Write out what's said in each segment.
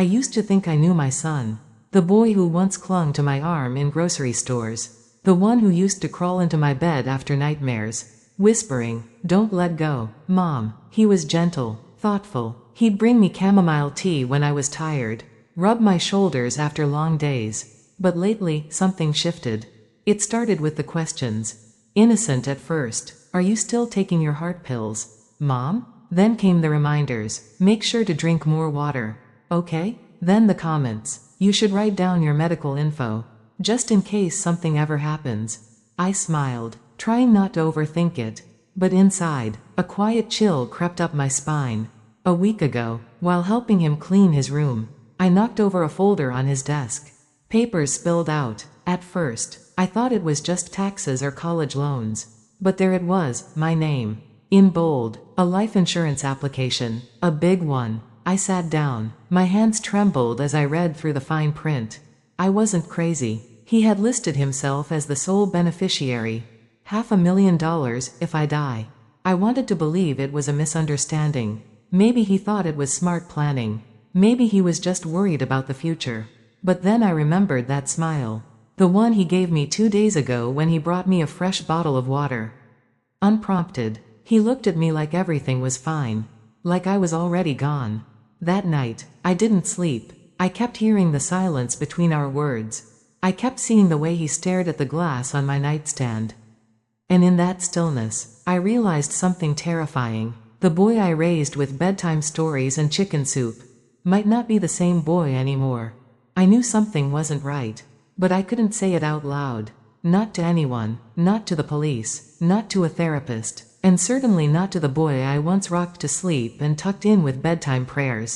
I used to think I knew my son. The boy who once clung to my arm in grocery stores. The one who used to crawl into my bed after nightmares, whispering, "Don't let go, Mom." He was gentle, thoughtful. He'd bring me chamomile tea when I was tired, rub my shoulders after long days. But lately, something shifted. It started with the questions. Innocent at first. Are you still taking your heart pills, Mom? Then came the reminders. Make sure to drink more water. Okay? Then the comments. You should write down your medical info, just in case something ever happens. I smiled, trying not to overthink it. But inside, a quiet chill crept up my spine. A week ago, while helping him clean his room, I knocked over a folder on his desk. Papers spilled out. At first, I thought it was just taxes or college loans. But there it was, my name. In bold, a life insurance application, a big one. I sat down. My hands trembled as I read through the fine print. I wasn't crazy. He had listed himself as the sole beneficiary. $500,000 if I die. I wanted to believe it was a misunderstanding. Maybe he thought it was smart planning. Maybe he was just worried about the future. But then I remembered that smile. The one he gave me 2 days ago when he brought me a fresh bottle of water. Unprompted, he looked at me like everything was fine. Like I was already gone. That night, I didn't sleep. I kept hearing the silence between our words. I kept seeing the way he stared at the glass on my nightstand. And in that stillness, I realized something terrifying. The boy I raised with bedtime stories and chicken soup might not be the same boy anymore. I knew something wasn't right, but I couldn't say it out loud. Not to anyone, not to the police, not to a therapist, and certainly not to the boy I once rocked to sleep and tucked in with bedtime prayers.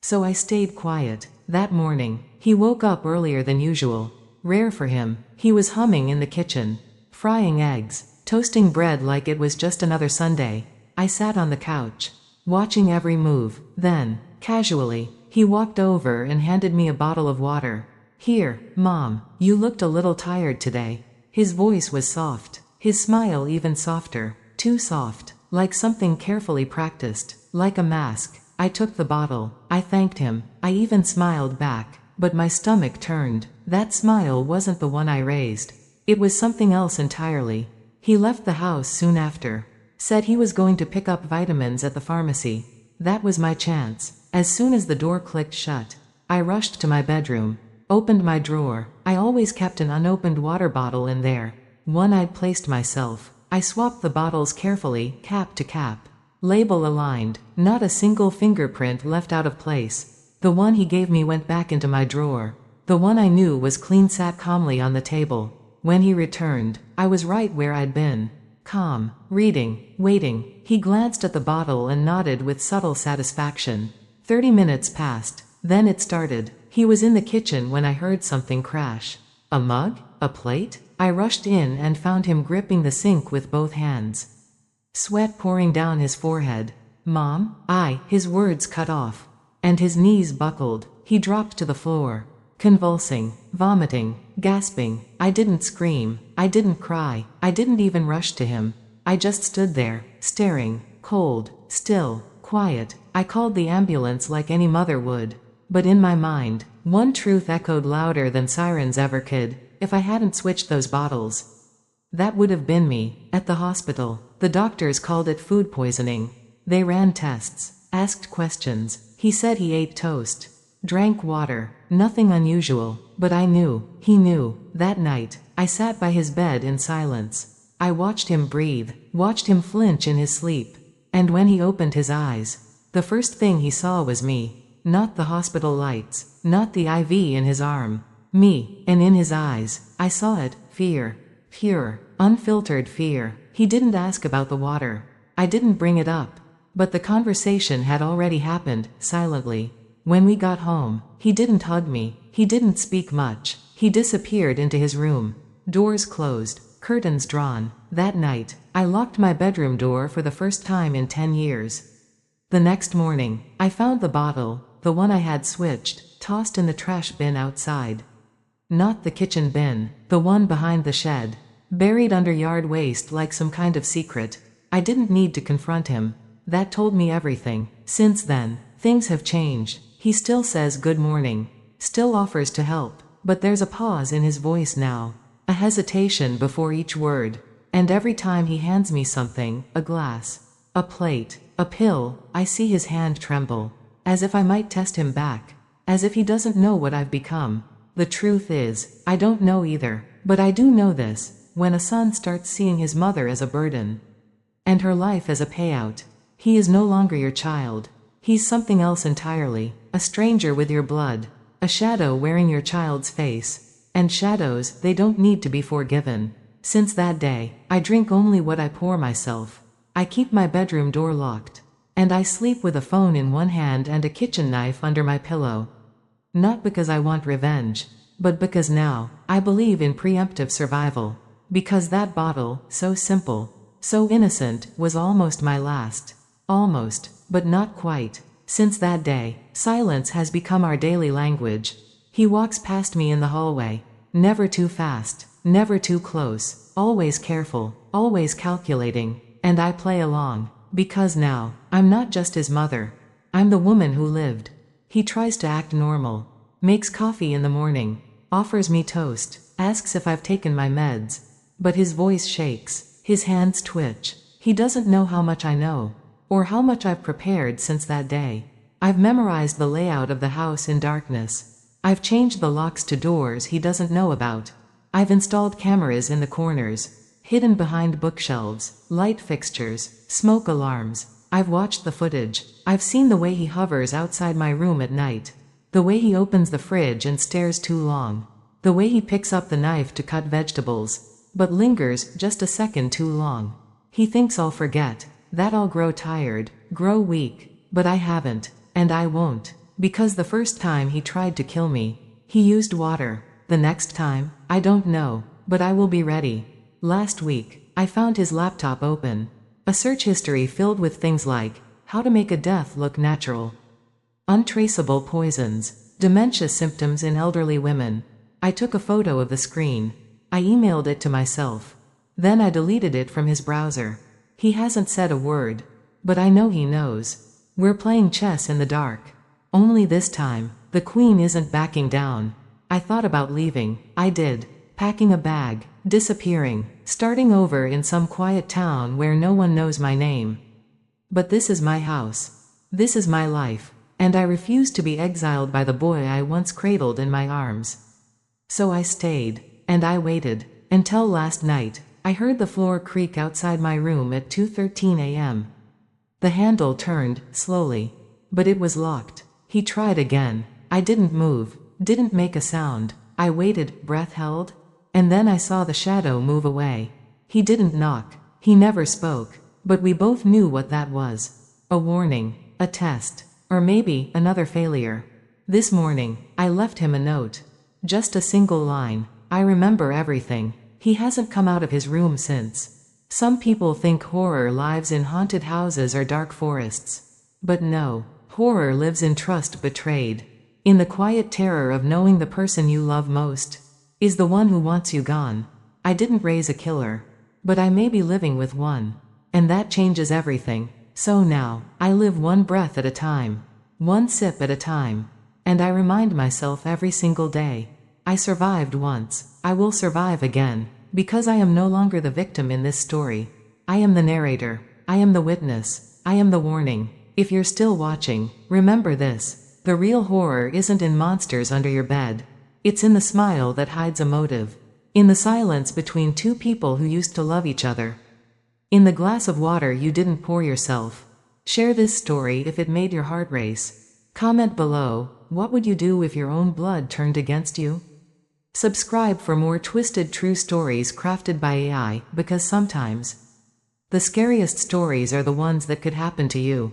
So I stayed quiet. That morning, he woke up earlier than usual. Rare for him, he was humming in the kitchen, frying eggs, toasting bread like it was just another Sunday. I sat on the couch, watching every move. Then, casually, he walked over and handed me a bottle of water. Here, Mom, you looked a little tired today. His voice was soft, his smile even softer, too soft, like something carefully practiced, like a mask. I took the bottle. I thanked him. I even smiled back, but my stomach turned. That smile wasn't the one I raised. It was something else entirely. He left the house soon after. Said he was going to pick up vitamins at the pharmacy. That was my chance. As soon as the door clicked shut, I rushed to my bedroom, opened my drawer. I always kept an unopened water bottle in there, one I'd placed myself. I swapped the bottles carefully, cap to cap. Label aligned, not a single fingerprint left out of place. The one he gave me went back into my drawer. The one I knew was clean sat calmly on the table. When he returned, I was right where I'd been. Calm, reading, waiting. He glanced at the bottle and nodded with subtle satisfaction. 30 minutes passed. Then it started. He was in the kitchen when I heard something crash. A mug? A plate? I rushed in and found him gripping the sink with both hands. Sweat pouring down his forehead. Mom? His words cut off. And his knees buckled. He dropped to the floor. Convulsing, vomiting, gasping. I didn't scream. I didn't cry. I didn't even rush to him. I just stood there, staring, cold, still, quiet. I called the ambulance like any mother would. But in my mind, one truth echoed louder than sirens ever could. If I hadn't switched those bottles, that would have been me. At the hospital, the doctors called it food poisoning. They ran tests, asked questions. He said he ate toast, drank water, nothing unusual. But I knew, he knew. That night, I sat by his bed in silence. I watched him breathe, watched him flinch in his sleep. And when he opened his eyes, the first thing he saw was me. Not the hospital lights, not the IV in his arm. Me, and in his eyes, I saw it, fear. Pure, unfiltered fear. He didn't ask about the water. I didn't bring it up. But the conversation had already happened, silently. When we got home, he didn't hug me. He didn't speak much. He disappeared into his room. Doors closed, curtains drawn. That night, I locked my bedroom door for the first time in 10 years. The next morning, I found the bottle, the one I had switched, tossed in the trash bin outside. Not the kitchen bin, the one behind the shed, buried under yard waste like some kind of secret. I didn't need to confront him. That told me everything. Since then, things have changed. He still says good morning, still offers to help, but there's a pause in his voice now, a hesitation before each word. And every time he hands me something, a glass, a plate, a pill, I see his hand tremble, as if I might test him back, as if he doesn't know what I've become. The truth is, I don't know either, but I do know this: when a son starts seeing his mother as a burden, and her life as a payout, he is no longer your child. He's something else entirely, a stranger with your blood, a shadow wearing your child's face. And shadows, they don't need to be forgiven. Since that day, I drink only what I pour myself. I keep my bedroom door locked, and I sleep with a phone in one hand and a kitchen knife under my pillow. Not because I want revenge, but because now, I believe in preemptive survival. Because that bottle, so simple, so innocent, was almost my last. Almost, but not quite. Since that day, silence has become our daily language. He walks past me in the hallway, never too fast, never too close, always careful, always calculating, and I play along. Because now, I'm not just his mother. I'm the woman who lived. He tries to act normal, makes coffee in the morning, offers me toast, asks if I've taken my meds. But his voice shakes, his hands twitch. He doesn't know how much I know, or how much I've prepared since that day. I've memorized the layout of the house in darkness. I've changed the locks to doors he doesn't know about. I've installed cameras in the corners, hidden behind bookshelves, light fixtures, smoke alarms. I've watched the footage. I've seen the way he hovers outside my room at night, the way he opens the fridge and stares too long, the way he picks up the knife to cut vegetables, but lingers just a second too long. He thinks I'll forget, that I'll grow tired, grow weak, but I haven't, and I won't. Because the first time he tried to kill me, he used water. The next time, I don't know, but I will be ready. Last week, I found his laptop open. A search history filled with things like, how to make a death look natural, untraceable poisons, dementia symptoms in elderly women. I took a photo of the screen. I emailed it to myself. Then I deleted it from his browser. He hasn't said a word, but I know he knows. We're playing chess in the dark. Only this time, the queen isn't backing down. I thought about leaving. I did. Packing a bag, disappearing, starting over in some quiet town where no one knows my name. But this is my house. This is my life. And I refuse to be exiled by the boy I once cradled in my arms. So I stayed, and I waited, until last night. I heard the floor creak outside my room at 2:13 a.m. The handle turned, slowly. But it was locked. He tried again. I didn't move, didn't make a sound. I waited, breath held. And then I saw the shadow move away. He didn't knock. He never spoke. But we both knew what that was. A warning, a test, or maybe another failure. This morning, I left him a note. Just a single line. I remember everything. He hasn't come out of his room since. Some people think horror lives in haunted houses or dark forests. But no, horror lives in trust betrayed. In the quiet terror of knowing the person you love most is the one who wants you gone. I didn't raise a killer, but I may be living with one. And that changes everything. So now, I live one breath at a time, one sip at a time. And I remind myself every single day, I survived once, I will survive again. Because I am no longer the victim in this story. I am the narrator. I am the witness. I am the warning. If you're still watching, remember this. The real horror isn't in monsters under your bed. It's in the smile that hides a motive. In the silence between two people who used to love each other. In the glass of water you didn't pour yourself. Share this story if it made your heart race. Comment below, what would you do if your own blood turned against you? Subscribe for more twisted true stories crafted by AI, because sometimes the scariest stories are the ones that could happen to you.